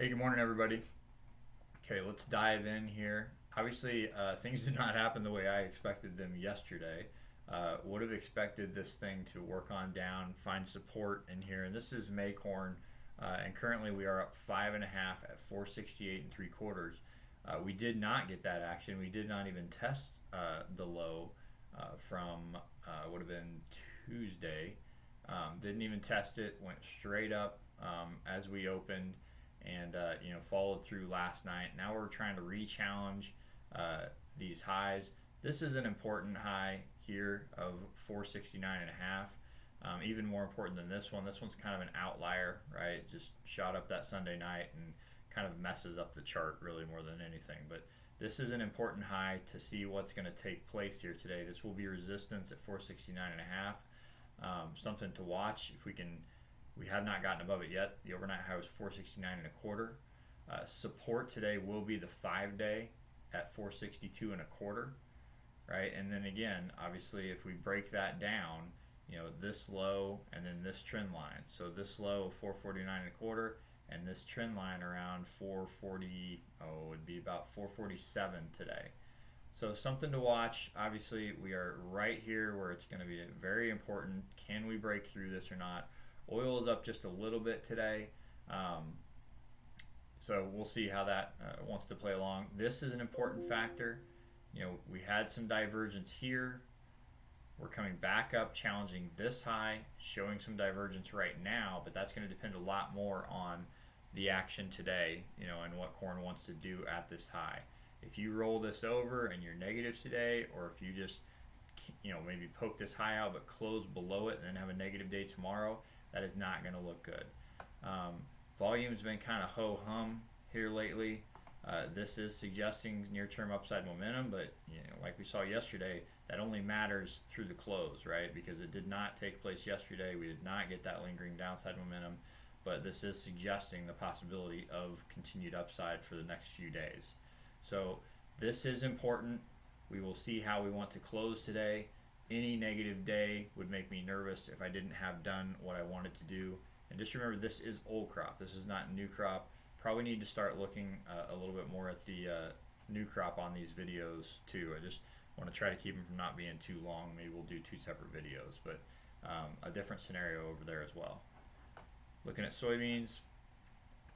Hey, good morning, everybody. Okay, let's dive in here. Obviously, things did not happen the way I expected them yesterday. Would have expected this thing to work on down, find support in here, and this is May corn, and currently we are up 5.5 at 468 and 3/4. We did not get that action. We did not even test the low from would have been Tuesday. Didn't even test it. Went straight up as we opened and followed through last night. Now we're trying to re-challenge these highs. This is an important high here of 469 and a half. Even more important than this one. This one's kind of an outlier, right? It just shot up that Sunday night and kind of messes up the chart really more than anything. But this is an important high to see what's going to take place here today. This will be resistance at 469 and a half. Something to watch if we can. We have not gotten above it yet. The overnight high was 469 and a quarter. Support today will be the 5-day at 462 and a quarter, right? And then again, obviously, if we break that down, this low and then this trend line. So this low of 449 and a quarter, and this trend line around 440. Oh, it would be about 447 today. So something to watch. Obviously, we are right here where it's going to be very important. Can we break through this or not? Oil is up just a little bit today, so we'll see how that wants to play along. This is an important factor. We had some divergence here. We're coming back up, challenging this high, showing some divergence right now, but that's going to depend a lot more on the action today, and what corn wants to do at this high. If you roll this over and you're negative today, or if you just maybe poke this high out but close below it and then have a negative day tomorrow, that is not going to look good. Volume's been kind of ho-hum here lately. This is suggesting near-term upside momentum, but like we saw yesterday, that only matters through the close, right? Because it did not take place yesterday. We did not get that lingering downside momentum, but this is suggesting the possibility of continued upside for the next few days. So this is important. We will see how we want to close today. Any negative day would make me nervous if I didn't have done what I wanted to do. And just remember, this is old crop. This is not new crop. Probably need to start looking a little bit more at the new crop on these videos too. I just want to try to keep them from not being too long. Maybe we'll do 2 separate videos, but a different scenario over there as well. Looking at soybeans,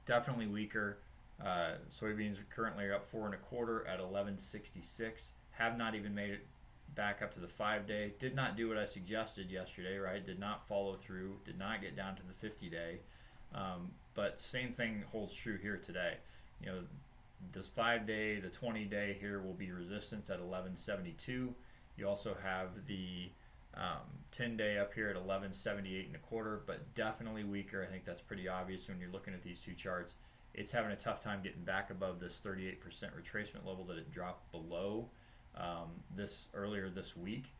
definitely weaker. Soybeans currently are up 4 1/4 at 1166. Have not even made it back up to the 5-day. Did not do what I suggested yesterday, right? Did not follow through. Did not get down to the 50-day. But same thing holds true here today. This 5-day, the 20-day here will be resistance at 1172. You also have the 10-day up here at 1178 and a quarter, but definitely weaker. I think that's pretty obvious when you're looking at these two charts. It's having a tough time getting back above this 38% retracement level that it dropped below earlier this week.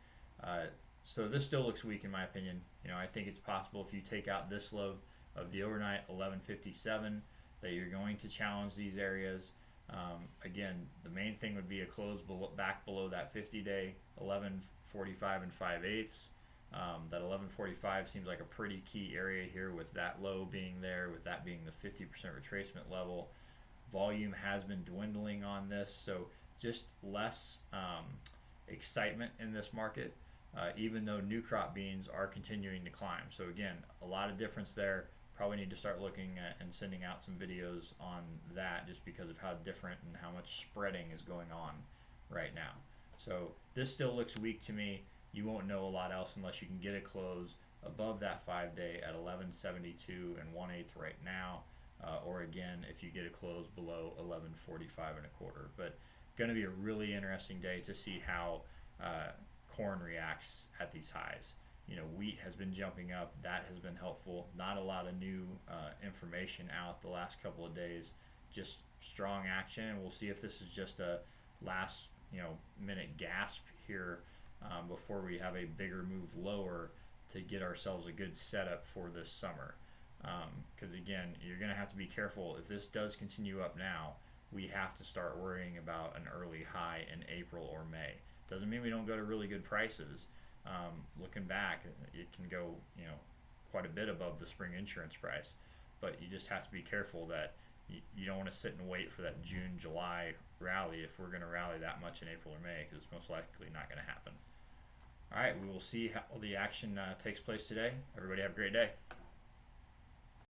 So this still looks weak in my opinion. I think it's possible if you take out this low of the overnight 1157 that you're going to challenge these areas. Again, the main thing would be a close back below that 50-day 1145 and 5/8. That 1145 seems like a pretty key area here, with that low being there, with that being the 50% retracement level. Volume has been dwindling on this, so just less excitement in this market, even though new crop beans are continuing to climb. So again, a lot of difference there. Probably need to start looking at and sending out some videos on that, just because of how different and how much spreading is going on right now. So this still looks weak to me. You won't know a lot else unless you can get a close above that 5-day at 1172 and 1/8 right now, or again if you get a close below 1145 and a quarter. But going to be a really interesting day to see how corn reacts at these highs. Wheat has been jumping up. That has been helpful. Not a lot of new information out the last couple of days. Just strong action, and we'll see if this is just a last minute gasp here before we have a bigger move lower to get ourselves a good setup for this summer. Because again, you're going to have to be careful. If this does continue up now, we have to start worrying about an early high in April or May. Doesn't mean we don't go to really good prices. Looking back, it can go, quite a bit above the spring insurance price, but you just have to be careful that you don't want to sit and wait for that June, July rally if we're going to rally that much in April or May, because it's most likely not going to happen. All right, we will see how the action takes place today. Everybody have a great day.